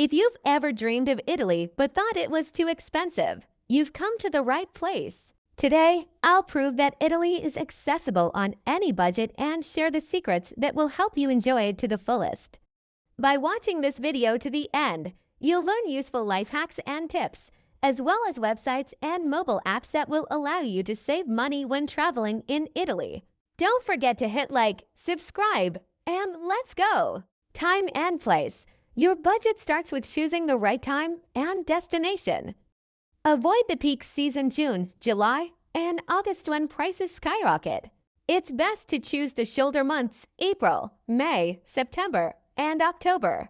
If you've ever dreamed of Italy but thought it was too expensive, you've come to the right place. Today, I'll prove that Italy is accessible on any budget and share the secrets that will help you enjoy it to the fullest. By watching this video to the end, you'll learn useful life hacks and tips, as well as websites and mobile apps that will allow you to save money when traveling in Italy. Don't forget to hit like, subscribe, and let's go! Time and place. Your budget starts with choosing the right time and destination. Avoid the peak season June, July, and August when prices skyrocket. It's best to choose the shoulder months April, May, September, and October.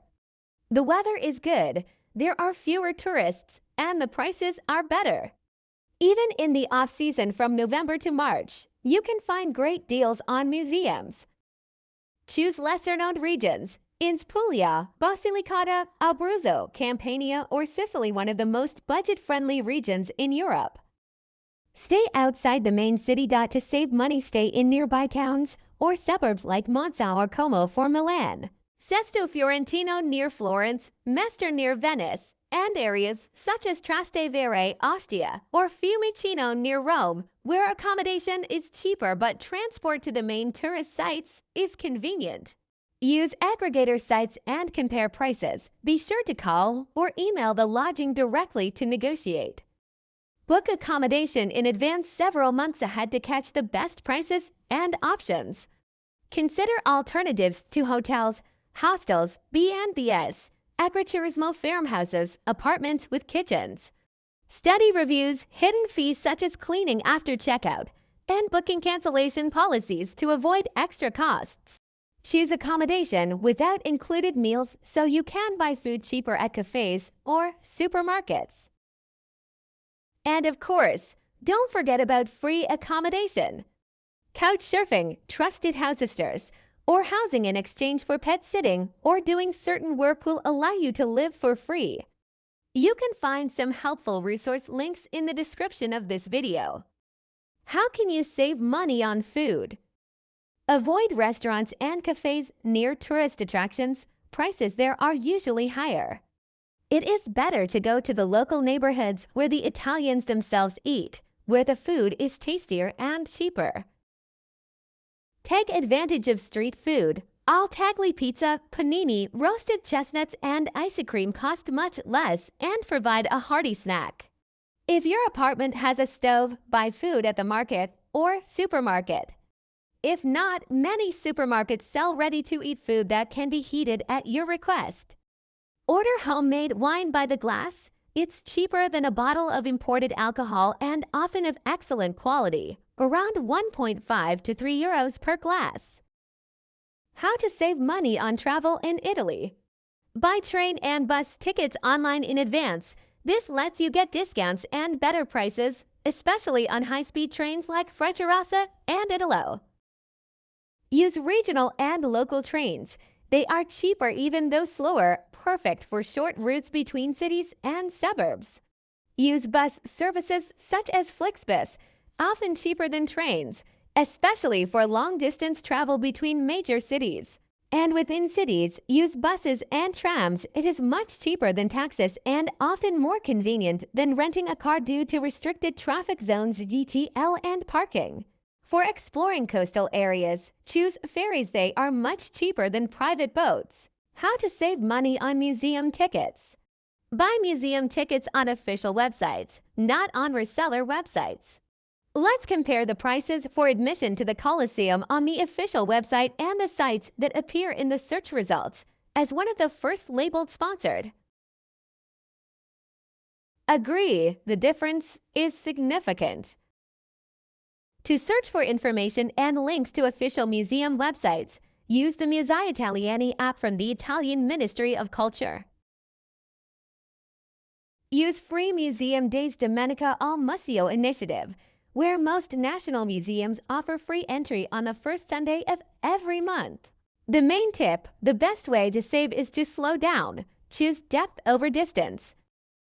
The weather is good, there are fewer tourists, and the prices are better. Even in the off-season from November to March, you can find great deals on museums. Choose lesser-known regions. Is Puglia, Basilicata, Abruzzo, Campania, or Sicily one of the most budget-friendly regions in Europe? Stay outside the main city. To save money, stay in nearby towns or suburbs like Monza or Como for Milan, Sesto Fiorentino near Florence, Mestre near Venice, and areas such as Trastevere, Ostia, or Fiumicino near Rome, where accommodation is cheaper but transport to the main tourist sites is convenient. Use aggregator sites and compare prices. Be sure to call or email the lodging directly to negotiate. Book accommodation in advance several months ahead to catch the best prices and options. Consider alternatives to hotels, hostels, B&Bs, agriturismo farmhouses, apartments with kitchens. Study reviews hidden fees such as cleaning after checkout and booking cancellation policies to avoid extra costs. Choose accommodation without included meals so you can buy food cheaper at cafes or supermarkets. And of course, don't forget about free accommodation. Couch surfing, trusted house sisters, or housing in exchange for pet sitting or doing certain work will allow you to live for free. You can find some helpful resource links in the description of this video. How can you save money on food? Avoid restaurants and cafes near tourist attractions. Prices there are usually higher. It is better to go to the local neighborhoods where the Italians themselves eat, where the food is tastier and cheaper. Take advantage of street food. All tagli pizza, panini, roasted chestnuts, and ice cream cost much less and provide a hearty snack. If your apartment has a stove, buy food at the market or supermarket. If not, many supermarkets sell ready-to-eat food that can be heated at your request. Order homemade wine by the glass. It's cheaper than a bottle of imported alcohol and often of excellent quality, around 1.5 to 3 euros per glass. How to save money on travel in Italy? Buy train and bus tickets online in advance. This lets you get discounts and better prices, especially on high-speed trains like Frecciarassa and Italo. Use regional and local trains. They are cheaper even though slower, perfect for short routes between cities and suburbs. Use bus services such as Flixbus, often cheaper than trains, especially for long-distance travel between major cities. And within cities, use buses and trams. It is much cheaper than taxis and often more convenient than renting a car due to restricted traffic zones, DTL, and parking. For exploring coastal areas, choose ferries. They are much cheaper than private boats. How to save money on museum tickets? Buy museum tickets on official websites, not on reseller websites. Let's compare the prices for admission to the Colosseum on the official website and the sites that appear in the search results as one of the first labeled sponsored. Agree, the difference is significant. To search for information and links to official museum websites, use the Musei Italiani app from the Italian Ministry of Culture. Use free Museum Days Domenica al Museo initiative, where most national museums offer free entry on the first Sunday of every month. The main tip: the best way to save is to slow down. Choose depth over distance.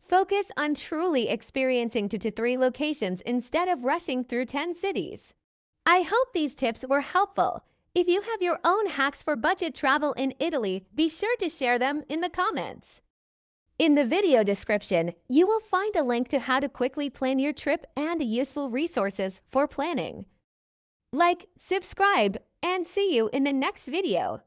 Focus on truly experiencing 2 to 3 locations instead of rushing through 10 cities. I hope these tips were helpful. If you have your own hacks for budget travel in Italy, be sure to share them in the comments. In the video description, you will find a link to how to quickly plan your trip and useful resources for planning. Like, subscribe, and see you in the next video.